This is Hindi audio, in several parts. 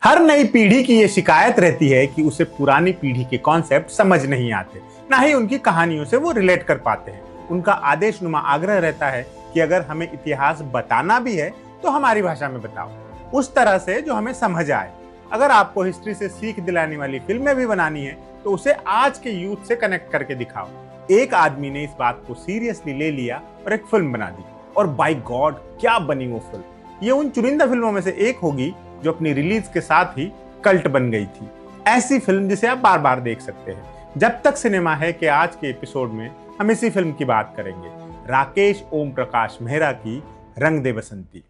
हर नई पीढ़ी की ये शिकायत रहती है कि उसे पुरानी पीढ़ी के कॉन्सेप्ट समझ नहीं आते, ना ही उनकी कहानियों से वो रिलेट कर पाते हैं। उनका आदेशनुमा आग्रह रहता है कि अगर हमें इतिहास बताना भी है तो हमारी भाषा में बताओ, उस तरह से जो हमें समझ आए। अगर आपको हिस्ट्री से सीख दिलाने वाली फिल्में भी बनानी है तो उसे आज के यूथ से कनेक्ट करके दिखाओ। एक आदमी ने इस बात को सीरियसली ले लिया और एक फिल्म बना दी, और बाय गॉड क्या बनी वो फिल्म। ये उन चुनिंदा फिल्मों में से एक होगी जो अपनी रिलीज के साथ ही कल्ट बन गई थी। ऐसी फिल्म जिसे आप बार बार देख सकते हैं। जब तक सिनेमा है कि आज के एपिसोड में हम इसी फिल्म की बात करेंगे, राकेश ओम प्रकाश मेहरा की रंग दे बसंती।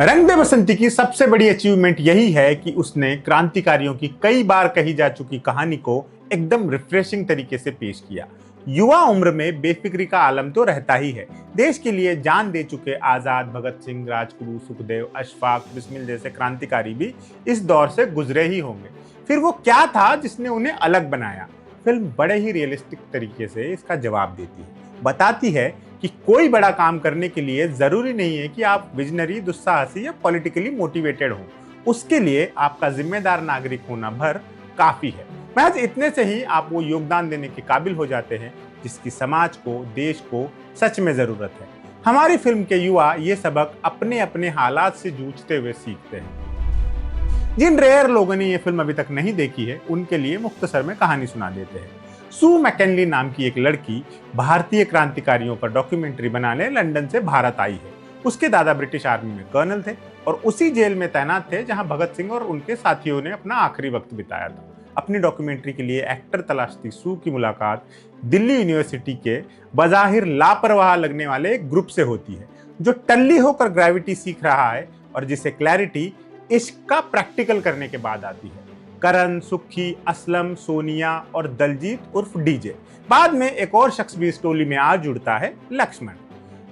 रंग दे बसंती की सबसे बड़ी अचीवमेंट यही है कि उसने क्रांतिकारियों की कई बार कही जा चुकी कहानी को एकदम रिफ्रेशिंग तरीके से पेश किया। युवा उम्र में बेफिक्री का आलम तो रहता ही है। देश के लिए जान दे चुके आजाद, भगत सिंह, राजगुरु, सुखदेव, अशफाक, बिस्मिल जैसे क्रांतिकारी भी इस दौर से गुजरे ही होंगे। फिर वो क्या था जिसने उन्हें अलग बनाया? फिल्म बड़े ही रियलिस्टिक तरीके से इसका जवाब देती है। बताती है कि कोई बड़ा काम करने के लिए जरूरी नहीं है कि आप विजनरी, दुस्साहसी या पॉलिटिकली मोटिवेटेड हो। उसके लिए आपका जिम्मेदार नागरिक होना भर काफी है। महज इतने से ही आप वो योगदान देने के काबिल हो जाते हैं जिसकी समाज को, देश को सच में जरूरत है। हमारी फिल्म के युवा ये सबक अपने अपने हालात से जूझते हुए सीखते हैं। जिन रेयर लोगों ने ये फिल्म अभी तक नहीं देखी है उनके लिए मुख्तसर में कहानी सुना देते हैं। सू मैकेनली नाम की एक लड़की भारतीय क्रांतिकारियों पर डॉक्यूमेंट्री बनाने लंदन से भारत आई है। उसके दादा ब्रिटिश आर्मी में कर्नल थे और उसी जेल में तैनात थे जहां भगत सिंह और उनके साथियों ने अपना आखिरी वक्त बिताया था। अपनी डॉक्यूमेंट्री के लिए एक्टर तलाशती सू की मुलाकात दिल्ली यूनिवर्सिटी के बज़ाहिर लापरवाह लगने वाले एक ग्रुप से होती है जो टल्ली होकर ग्रेविटी सीख रहा है और जिसे क्लैरिटी इश्क का प्रैक्टिकल करने के बाद आती है। करण, सुखी, असलम, सोनिया और दलजीत उर्फ डीजे। बाद में एक और शख्स भी इस टोली में आ जुड़ता है, लक्ष्मण।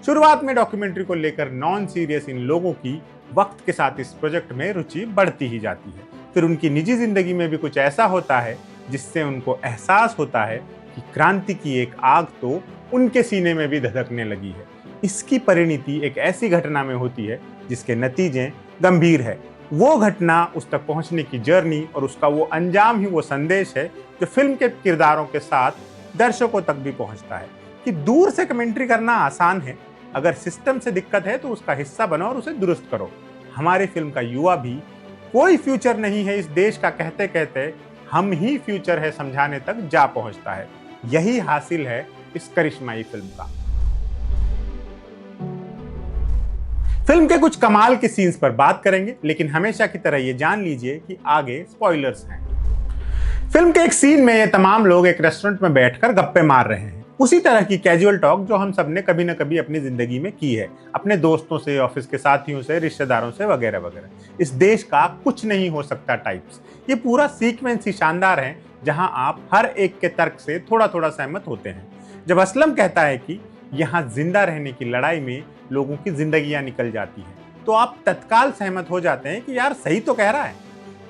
शुरुआत में डॉक्यूमेंट्री को लेकर नॉन सीरियस इन लोगों की वक्त के साथ इस प्रोजेक्ट में रुचि बढ़ती ही जाती है। फिर उनकी निजी जिंदगी में भी कुछ ऐसा होता है जिससे उनको एहसास होता है कि क्रांति की एक आग तो उनके सीने में भी धधकने लगी है। इसकी परिणति एक ऐसी घटना में होती है जिसके नतीजे गंभीर है। वो घटना, उस तक पहुंचने की जर्नी और उसका वो अंजाम ही वो संदेश है जो फिल्म के किरदारों के साथ दर्शकों तक भी पहुंचता है कि दूर से कमेंट्री करना आसान है, अगर सिस्टम से दिक्कत है तो उसका हिस्सा बनो और उसे दुरुस्त करो। हमारी फिल्म का युवा भी कोई फ्यूचर नहीं है इस देश का कहते कहते हम ही फ्यूचर है समझाने तक जा पहुंचता है। यही हासिल है इस करिश्माई फिल्म का। फिल्म के कुछ कमाल के सीन्स पर बात करेंगे, लेकिन हमेशा की तरह ये जान लीजिए कि आगे स्पॉयलर्स हैं। फिल्म के एक सीन में ये तमाम लोग एक रेस्टोरेंट में बैठकर गप्पे मार रहे हैं। उसी तरह की कैजुअल टॉक जो हम सब ने कभी न कभी अपनी जिंदगी में की है, अपने दोस्तों से, ऑफिस के साथियों से, रिश्तेदारों से वगैरह वगैरह। इस देश का कुछ नहीं हो सकता टाइप्स। ये पूरा सीक्वेंस ही शानदार है जहां आप हर एक के तर्क से थोड़ा थोड़ा सहमत होते हैं। जब असलम कहता है कि यहाँ जिंदा रहने की लड़ाई में लोगों की जिंदगियां निकल जाती हैं, तो आप तत्काल सहमत हो जाते हैं कि यार सही तो कह रहा है।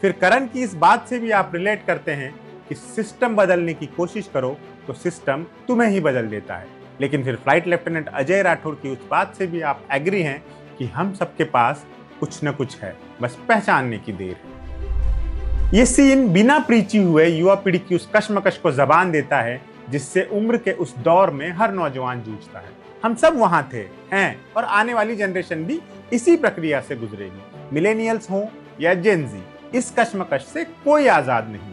फिर करण की इस बात से भी आप रिलेट करते हैं कि सिस्टम बदलने की कोशिश करो तो सिस्टम तुम्हें ही बदल देता है। लेकिन फिर फ्लाइट लेफ्टिनेंट अजय राठौर की उस बात से भी आप एग्री हैं कि हम सबके पास कुछ न कुछ है, बस पहचानने की देर है। ये सीन बिना प्रीची हुए युवा पीढ़ी की उस कश्मकश को जबान देता है जिससे उम्र के उस दौर में हर नौजवान जूझता है। हम सब वहां थे, हैं, और आने वाली जनरेशन भी इसी प्रक्रिया से गुजरेगी। मिलेनियल्स हो या जेनजी, इस कश्मकश से कोई आजाद नहीं।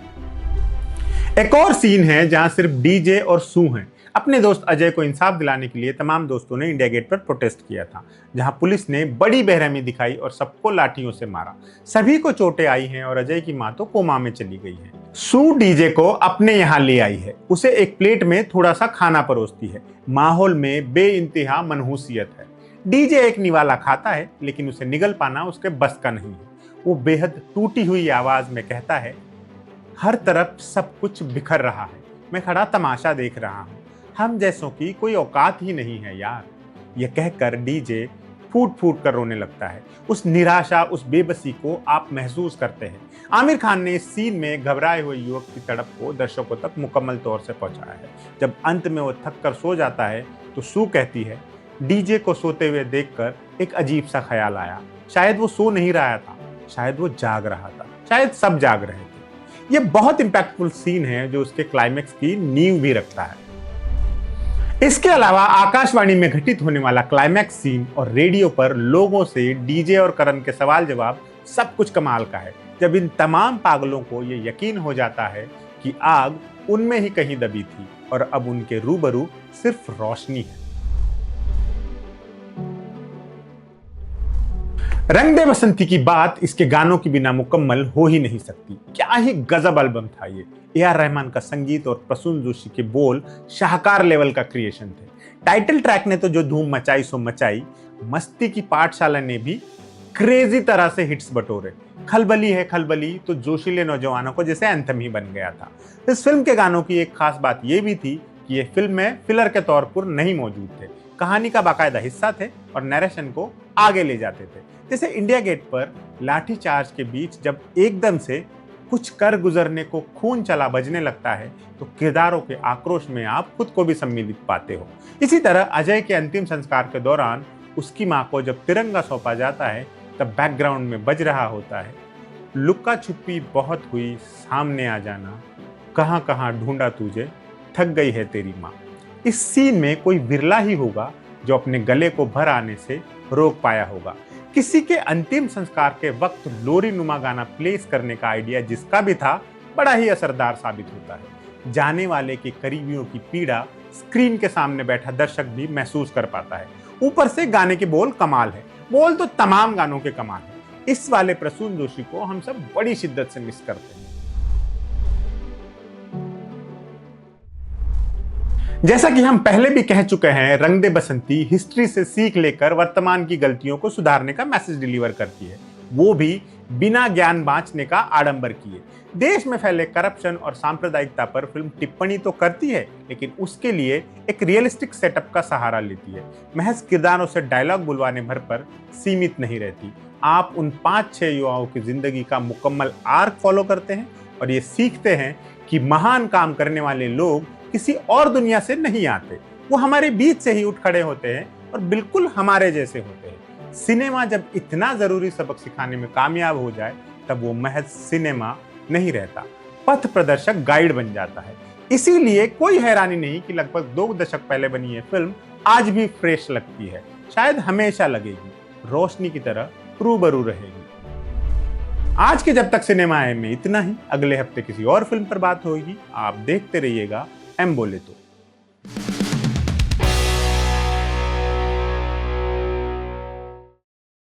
एक और सीन है जहां सिर्फ डीजे और सू हैं। अपने दोस्त अजय को इंसाफ दिलाने के लिए तमाम दोस्तों ने इंडिया गेट पर प्रोटेस्ट किया था, जहां पुलिस ने बड़ी बेरहमी दिखाई और सबको लाठियों से मारा। सभी को चोटें आई हैं और अजय की मां तो कोमा में चली गई है। सू डीजे को अपने यहाँ ले आई है, उसे एक प्लेट में थोड़ा सा खाना परोसती है। माहौल में बेइंतहा मनहूसियत है। डीजे एक निवाला खाता है, लेकिन उसे निगल पाना उसके बस का नहीं है। वो बेहद टूटी हुई आवाज में कहता है, हर तरफ सब कुछ बिखर रहा है, मैं खड़ा तमाशा देख रहा हूँ, हम जैसों की कोई औकात ही नहीं है यार। यह कहकर डीजे फूट फूट कर रोने लगता है। उस निराशा, उस बेबसी को आप महसूस करते हैं। आमिर खान ने इस सीन में घबराए हुए युवक की तड़प को दर्शकों तक मुकम्मल तौर से पहुंचाया है। जब अंत में वो थक कर सो जाता है तो सू कहती है, डीजे को सोते हुए देखकर एक अजीब सा ख्याल आया। शायद वो सो नहीं रहा था, शायद वो जाग रहा था, शायद सब जाग रहे थे। ये बहुत इंपैक्टफुल सीन है जो उसके क्लाइमेक्स की नींव भी रखता है। इसके अलावा आकाशवाणी में घटित होने वाला क्लाइमैक्स सीन और रेडियो पर लोगों से डीजे और करण के सवाल जवाब सब कुछ कमाल का है। जब इन तमाम पागलों को ये यकीन हो जाता है कि आग उनमें ही कहीं दबी थी और अब उनके रूबरू सिर्फ रोशनी है। रंग दे बसंती की बात इसके गानों के बिना मुकम्मल हो ही नहीं सकती। क्या ही गजब एल्बम था ये। ए.आर. रहमान का संगीत और प्रसून जोशी के बोल शाहकार लेवल का क्रिएशन थे। टाइटल ट्रैक ने तो जो धूम मचाई सो मचाई, मस्ती की पाठशाला ने भी क्रेजी तरह से हिट्स बटोरे। खलबली है खलबली तो जोशीले नौजवानों को जैसे एंथम ही बन गया था। इस फिल्म के गानों की एक खास बात यह भी थी कि ये फिल्म में फिलर के तौर पर नहीं मौजूद थे, कहानी का बाकायदा हिस्सा थे और नरेशन को आगे ले जाते थे। जैसे इंडिया गेट पर लाठीचार्ज के बीच जब एकदम से कुछ कर गुजरने को खून चला बजने लगता है तो किरदारों के आक्रोश में आप खुद को भी सम्मिलित पाते हो। इसी तरह अजय के अंतिम संस्कार के दौरान उसकी मां को जब तिरंगा सौंपा जाता है तब बैकग्राउंड में बज रहा होता है, लुक्का छुपी बहुत हुई सामने आ जाना, कहां कहां ढूंढा तुझे, थक गई है तेरी माँ। इस सीन में कोई विरला ही होगा जो अपने गले को भर आने से रोक पाया होगा। किसी के अंतिम संस्कार के वक्त लोरी नुमा गाना प्लेस करने का आइडिया जिसका भी था, बड़ा ही असरदार साबित होता है। जाने वाले के करीबियों की पीड़ा स्क्रीन के सामने बैठा दर्शक भी महसूस कर पाता है। ऊपर से गाने के बोल कमाल है। बोल तो तमाम गानों के कमाल है। इस वाले प्रसून जोशी को हम सब बड़ी शिद्दत से मिस करते हैं। जैसा कि हम पहले भी कह चुके हैं, रंग दे बसंती हिस्ट्री से सीख लेकर वर्तमान की गलतियों को सुधारने का मैसेज डिलीवर करती है, वो भी बिना ज्ञान बांचने का आडंबर किए। देश में फैले करप्शन और सांप्रदायिकता पर फिल्म टिप्पणी तो करती है, लेकिन उसके लिए एक रियलिस्टिक सेटअप का सहारा लेती है। महज किरदारों से डायलॉग बुलवाने भर पर सीमित नहीं रहती। आप उन 5-6 युवाओं की जिंदगी का मुकम्मल आर्क फॉलो करते हैं और ये सीखते हैं कि महान काम करने वाले लोग किसी और दुनिया से नहीं आते, वो हमारे बीच से ही उठ खड़े होते हैं और बिल्कुल हमारे जैसे होते हैं। सिनेमा जब इतना जरूरी सबक सिखाने में कामयाब हो जाए तब वो महज सिनेमा नहीं रहता, पथ प्रदर्शक गाइड बन जाता है। इसीलिए कोई हैरानी नहीं कि लगभग 2 दशक पहले बनी ये फिल्म आज भी फ्रेश लगती है, शायद हमेशा लगेगी, रोशनी की तरह रूबरू रहेगी। आज के जब तक सिनेमा है में इतना ही। अगले हफ्ते किसी और फिल्म पर बात होगी। आप देखते रहिएगा एम बोले तो।